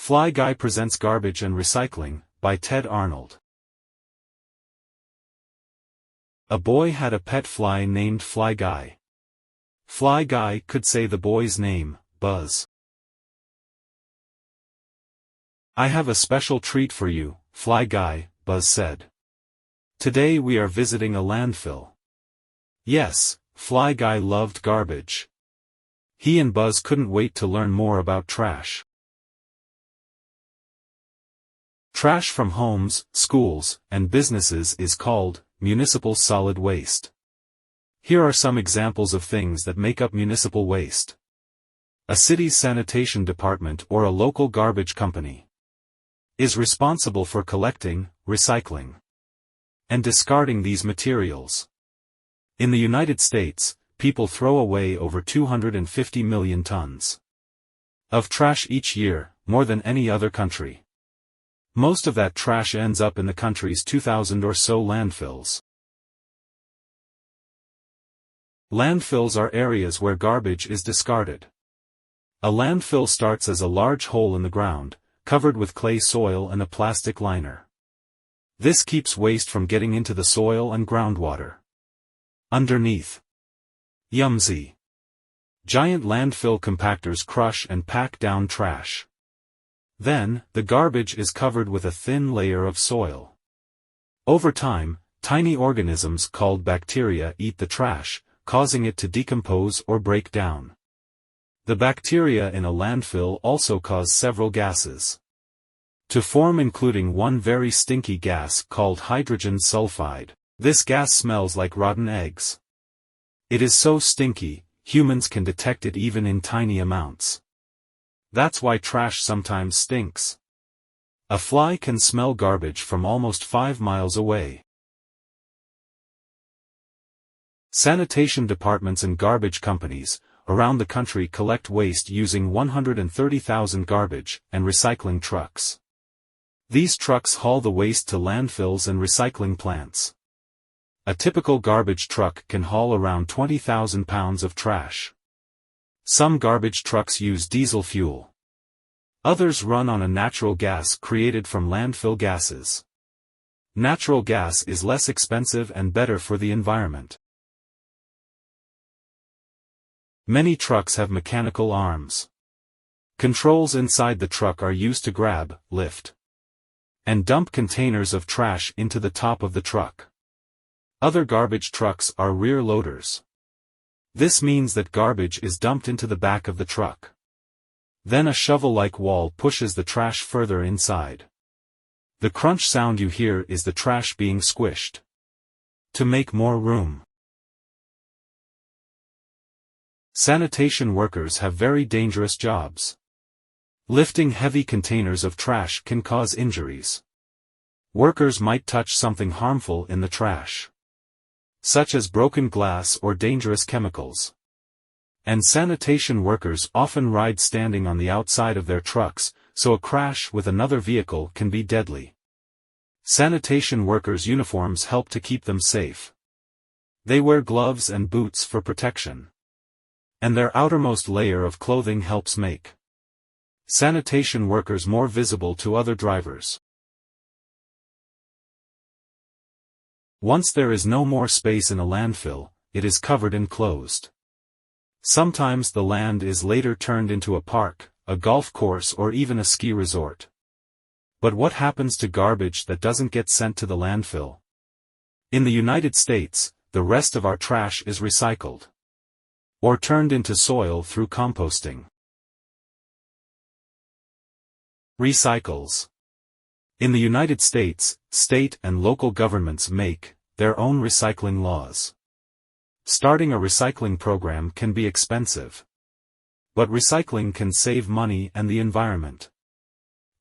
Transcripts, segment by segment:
Fly Guy presents Garbage and Recycling, by Ted Arnold. A boy had a pet fly named Fly Guy. Fly Guy could say the boy's name, Buzz. "I have a special treat for you, Fly Guy," Buzz said. "Today we are visiting a landfill." Yes, Fly Guy loved garbage. He and Buzz couldn't wait to learn more about trash. Trash from homes, schools, and businesses is called municipal solid waste. Here are some examples of things that make up municipal waste. A city's sanitation department or a local garbage company is responsible for collecting, recycling, and discarding these materials. In the United States, people throw away over 250 million tons of trash each year, more than any other country. Most of that trash ends up in the country's 2,000 or so landfills. Landfills are areas where garbage is discarded. A landfill starts as a large hole in the ground, covered with clay soil and a plastic liner. This keeps waste from getting into the soil and groundwater. Underneath. Yumsy. Giant landfill compactors crush and pack down trash. Then, the garbage is covered with a thin layer of soil. Over time, tiny organisms called bacteria eat the trash, causing it to decompose or break down. The bacteria in a landfill also cause several gases to form, including one very stinky gas called hydrogen sulfide. This gas smells like rotten eggs. It is so stinky, humans can detect it even in tiny amounts. That's why trash sometimes stinks. A fly can smell garbage from almost 5 miles away. Sanitation departments and garbage companies around the country collect waste using 130,000 garbage and recycling trucks. These trucks haul the waste to landfills and recycling plants. A typical garbage truck can haul around 20,000 pounds of trash. Some garbage trucks use diesel fuel. Others run on a natural gas created from landfill gases. Natural gas is less expensive and better for the environment. Many trucks have mechanical arms. Controls inside the truck are used to grab, lift, and dump containers of trash into the top of the truck. Other garbage trucks are rear loaders. This means that garbage is dumped into the back of the truck. Then a shovel-like wall pushes the trash further inside. The crunch sound you hear is the trash being squished to make more room. Sanitation workers have very dangerous jobs. Lifting heavy containers of trash can cause injuries. Workers might touch something harmful in the trash, such as broken glass or dangerous chemicals. And sanitation workers often ride standing on the outside of their trucks, so a crash with another vehicle can be deadly. Sanitation workers' uniforms help to keep them safe. They wear gloves and boots for protection. And their outermost layer of clothing helps make sanitation workers more visible to other drivers. Once there is no more space in a landfill, it is covered and closed. Sometimes the land is later turned into a park, a golf course, or even a ski resort. But what happens to garbage that doesn't get sent to the landfill? In the United States, the rest of our trash is recycled or turned into soil through composting. Recycles. In the United States, state and local governments make their own recycling laws. Starting a recycling program can be expensive. But recycling can save money and the environment.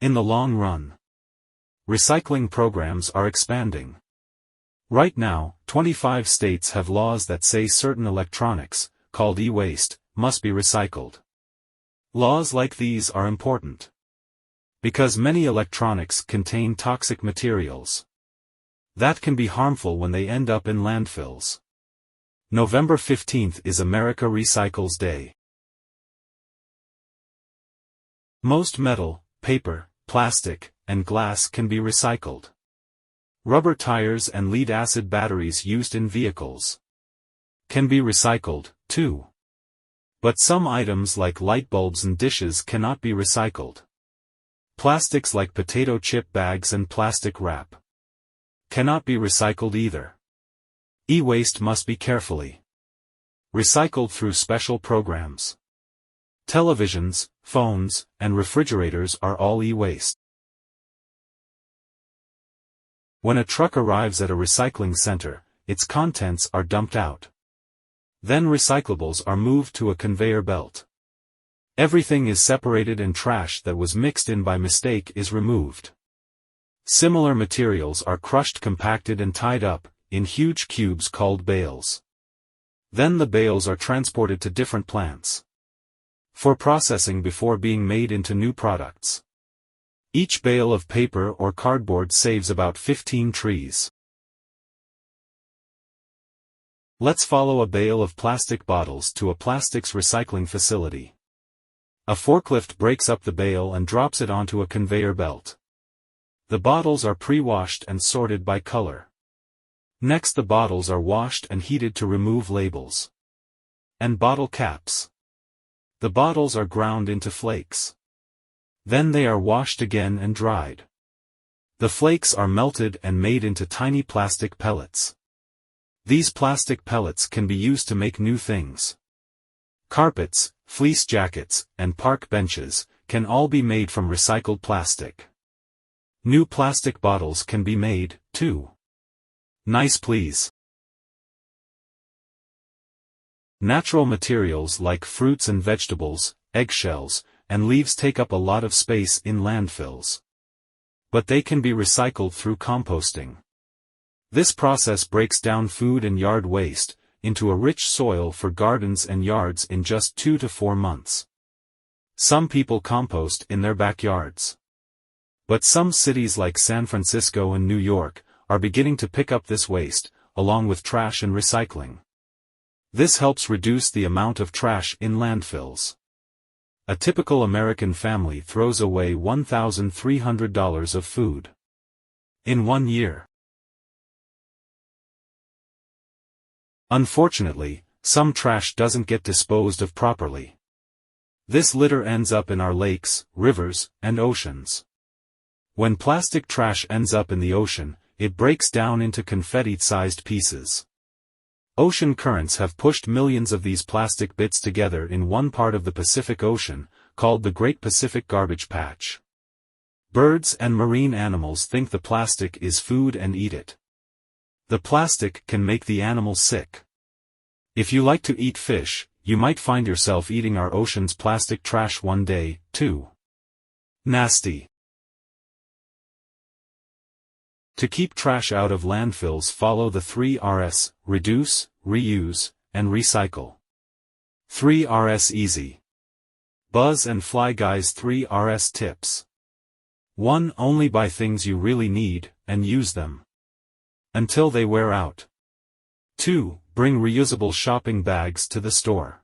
In the long run, recycling programs are expanding. Right now, 25 states have laws that say certain electronics, called e-waste, must be recycled. Laws like these are important because many electronics contain toxic materials that can be harmful when they end up in landfills. November 15th is America Recycles Day. Most metal, paper, plastic, and glass can be recycled. Rubber tires and lead-acid batteries used in vehicles can be recycled, too. But some items like light bulbs and dishes cannot be recycled. Plastics like potato chip bags and plastic wrap cannot be recycled either. E-waste must be carefully recycled through special programs. Televisions, phones, and refrigerators are all e-waste. When a truck arrives at a recycling center, its contents are dumped out. Then recyclables are moved to a conveyor belt. Everything is separated and trash that was mixed in by mistake is removed. Similar materials are crushed, compacted and tied up in huge cubes called bales. Then the bales are transported to different plants for processing before being made into new products. Each bale of paper or cardboard saves about 15 trees. Let's follow a bale of plastic bottles to a plastics recycling facility. A forklift breaks up the bale and drops it onto a conveyor belt. The bottles are pre-washed and sorted by color. Next, the bottles are washed and heated to remove labels and bottle caps. The bottles are ground into flakes. Then they are washed again and dried. The flakes are melted and made into tiny plastic pellets. These plastic pellets can be used to make new things. Carpets, fleece jackets, and park benches can all be made from recycled plastic. New plastic bottles can be made, too. Nice, please. Natural materials like fruits and vegetables, eggshells, and leaves take up a lot of space in landfills. But they can be recycled through composting. This process breaks down food and yard waste into a rich soil for gardens and yards in just 2 to 4 months. Some people compost in their backyards. But some cities like San Francisco and New York are beginning to pick up this waste, along with trash and recycling. This helps reduce the amount of trash in landfills. A typical American family throws away $1,300 of food in 1 year. Unfortunately, some trash doesn't get disposed of properly. This litter ends up in our lakes, rivers, and oceans. When plastic trash ends up in the ocean, it breaks down into confetti-sized pieces. Ocean currents have pushed millions of these plastic bits together in one part of the Pacific Ocean, called the Great Pacific Garbage Patch. Birds and marine animals think the plastic is food and eat it. The plastic can make the animals sick. If you like to eat fish, you might find yourself eating our ocean's plastic trash one day, too. Nasty. To keep trash out of landfills, follow the 3 Rs: reduce, reuse, and recycle. 3 Rs easy. Buzz and Fly Guy's 3 Rs tips. 1. Only buy things you really need, and use them until they wear out. 2. Bring reusable shopping bags to the store.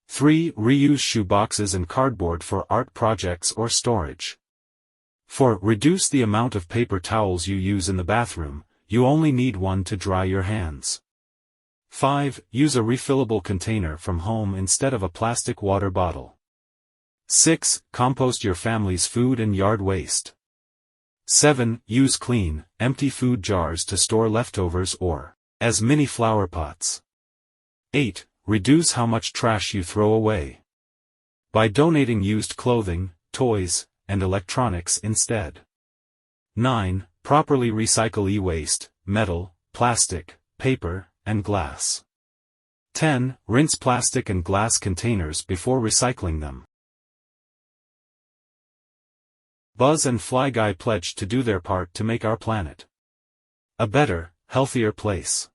3. Reuse shoe boxes and cardboard for art projects or storage. 4. Reduce the amount of paper towels you use in the bathroom, you only need one to dry your hands. 5. Use a refillable container from home instead of a plastic water bottle. 6. Compost your family's food and yard waste. 7. Use clean, empty food jars to store leftovers or as mini flower pots. 8. Reduce how much trash you throw away by donating used clothing, toys, and electronics instead. 9. Properly recycle e-waste, metal, plastic, paper, and glass. 10. Rinse plastic and glass containers before recycling them. Buzz and Fly Guy pledge to do their part to make our planet a better, healthier place.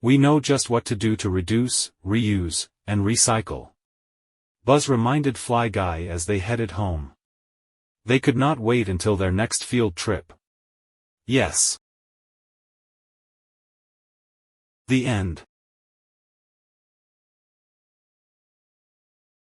We know just what to do to reduce, reuse, and recycle. Buzz reminded Fly Guy as they headed home. They could not wait until their next field trip. Yes. The end.